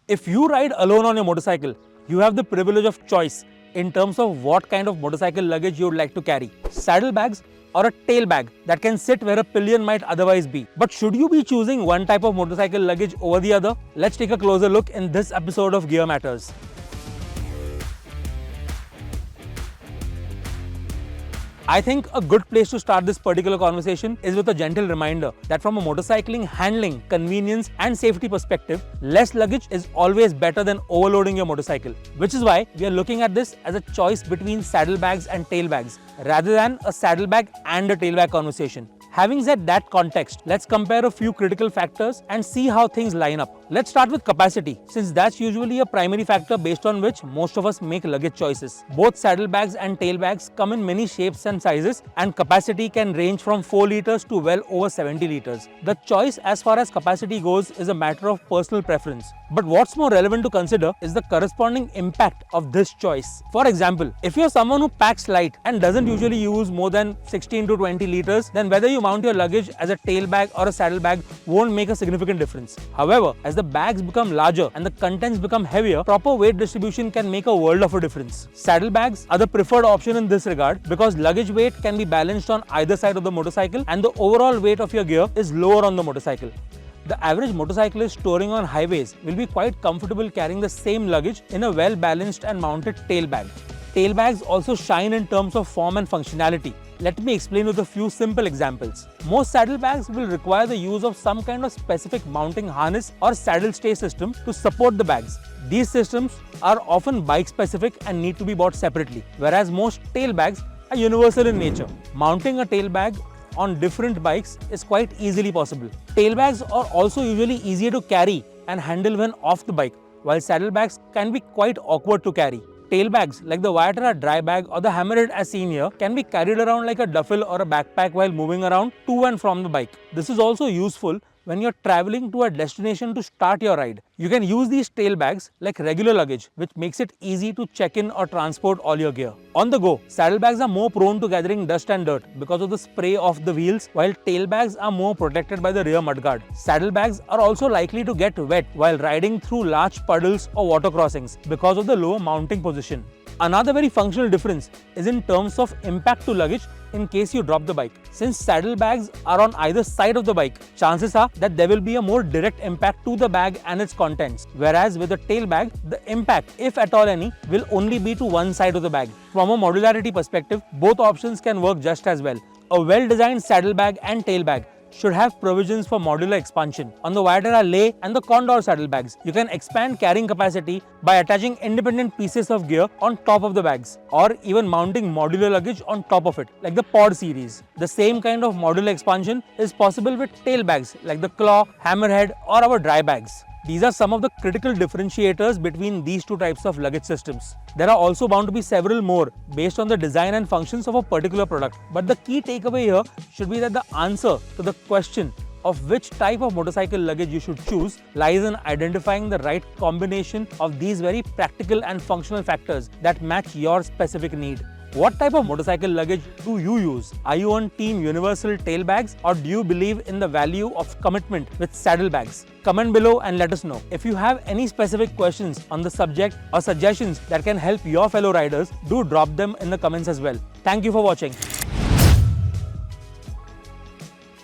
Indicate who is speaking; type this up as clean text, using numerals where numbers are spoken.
Speaker 1: If you ride alone on your motorcycle, you have the privilege of choice in terms of what kind of motorcycle luggage you would like to carry. Saddlebags or a tail bag that can sit where a pillion might otherwise be. But should you be choosing one type of motorcycle luggage over the other? Let's take a closer look in this episode of Gear Matters. I think a good place to start this particular conversation is with a gentle reminder that from a motorcycling handling, convenience and safety perspective, less luggage is always better than overloading your motorcycle. Which is why we are looking at this as a choice between saddlebags and tailbags rather than a saddlebag and a tailbag conversation. Having said that context, let's compare a few critical factors and see how things line up. Let's start with capacity, since that's usually a primary factor based on which most of us make luggage choices. Both saddlebags and tailbags come in many shapes and sizes, and capacity can range from 4 liters to well over 70 liters. The choice as far as capacity goes is a matter of personal preference. But what's more relevant to consider is the corresponding impact of this choice. For example, if you're someone who packs light and doesn't usually use more than 16 to 20 liters, then whether you mount your luggage as a tail bag or a saddlebag won't make a significant difference. However, as the bags become larger and the contents become heavier, proper weight distribution can make a world of a difference. Saddlebags are the preferred option in this regard because luggage weight can be balanced on either side of the motorcycle and the overall weight of your gear is lower on the motorcycle. The average motorcyclist touring on highways will be quite comfortable carrying the same luggage in a well-balanced and mounted tail bag. Tailbags also shine in terms of form and functionality. Let me explain with a few simple examples. Most saddlebags will require the use of some kind of specific mounting harness or saddle stay system to support the bags. These systems are often bike specific and need to be bought separately, whereas most tailbags are universal in nature. Mounting a tailbag on different bikes is quite easily possible. Tailbags are also usually easier to carry and handle when off the bike, while saddlebags can be quite awkward to carry. Tailbags like the Viaterra dry bag or the Hammerhead as seen here can be carried around like a duffel or a backpack while moving around to and from the bike. This is also useful when you're traveling to a destination to start your ride. You can use these tailbags like regular luggage, which makes it easy to check in or transport all your gear. On the go, saddlebags are more prone to gathering dust and dirt because of the spray off the wheels, while tailbags are more protected by the rear mudguard. Saddlebags are also likely to get wet while riding through large puddles or water crossings because of the lower mounting position. Another very functional difference is in terms of impact to luggage in case you drop the bike. Since saddlebags are on either side of the bike, chances are that there will be a more direct impact to the bag and its contents. Whereas with a tailbag, the impact, if at all any, will only be to one side of the bag. From a modularity perspective, both options can work just as well. A well-designed saddlebag and tailbag should have provisions for modular expansion. On the Viaterra Lay and the Condor saddlebags, you can expand carrying capacity by attaching independent pieces of gear on top of the bags or even mounting modular luggage on top of it, like the Pod series. The same kind of modular expansion is possible with tailbags like the Claw, Hammerhead or our dry bags. These are some of the critical differentiators between these two types of luggage systems. There are also bound to be several more based on the design and functions of a particular product. But the key takeaway here should be that the answer to the question of which type of motorcycle luggage you should choose lies in identifying the right combination of these very practical and functional factors that match your specific need. What type of motorcycle luggage do you use? Are you on Team Universal Tailbags or do you believe in the value of commitment with saddlebags? Comment below and let us know. If you have any specific questions on the subject or suggestions that can help your fellow riders, do drop them in the comments as well. Thank you for watching.